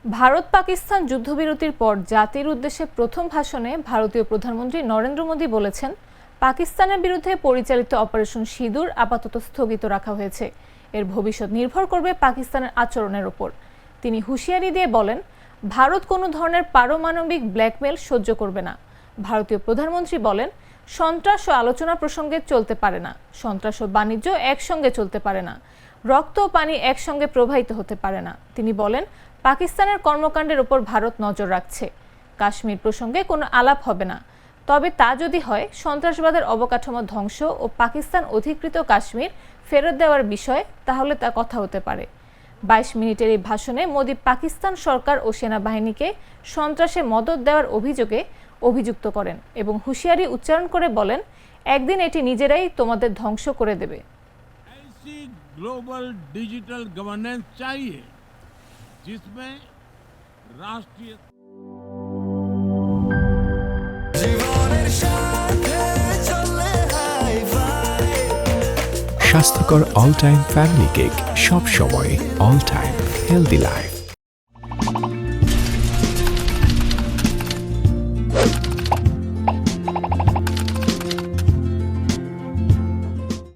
ভারত পাকিস্তান যুদ্ধবিরতির পর জাতির উদ্দেশ্যে প্রথম ভাষণে ভারতীয় প্রধানমন্ত্রী নরেন্দ্র মোদী বলেছেন, পাকিস্তানের বিরুদ্ধে পরিচালিত অপারেশন সিঁদুর আপাতত স্থগিত রাখা হয়েছে। এর ভবিষ্যৎ নির্ভর করবে পাকিস্তানের আচরণের ওপর। তিনি হুঁশিয়ারি দিয়ে বলেন, ভারত কোনো ধরনের পারমাণবিক ব্ল্যাকমেল সহ্য করবে না। ভারতীয় প্রধানমন্ত্রী বলেন, সন্ত্রাস ও আলোচনা প্রসঙ্গে চলতে পারে না, সন্ত্রাস ও বাণিজ্য একসঙ্গে চলতে পারে না, রক্ত ও পানি একসঙ্গে প্রবাহিত হতে পারে না। তিনি বলেন, পাকিস্তানের কর্মকাণ্ডের উপর ভারত নজর রাখছে। কাশ্মীর প্রসঙ্গে কোনো আলাপ হবে না, তবে তা যদি হয় সন্ত্রাসবাদের অবকাঠামো ধ্বংস ও পাকিস্তান অধিকৃত কাশ্মীর ফেরত দেওয়ার বিষয়ে, তাহলে তা কথা হতে পারে। 22 মিনিটের এই ভাষণে মোদী পাকিস্তান সরকার ও সেনাবাহিনীকে সন্ত্রাসে মদদ দেওয়ার অভিযোগে অভিযুক্ত করেন এবং হুঁশিয়ারি উচ্চারণ করে বলেন, একদিন এটি নিজেরাই তোমাদের ধ্বংস করে দেবে। ऐसी ग्लोबल डिजिटल गवर्नेंस चाहिए जिसमें राष्ट्रीय স্বাস্থ্যকর অল টাইম ফ্যামিলি কেক, সব সময় অল টাইম হেলদি লাইফ।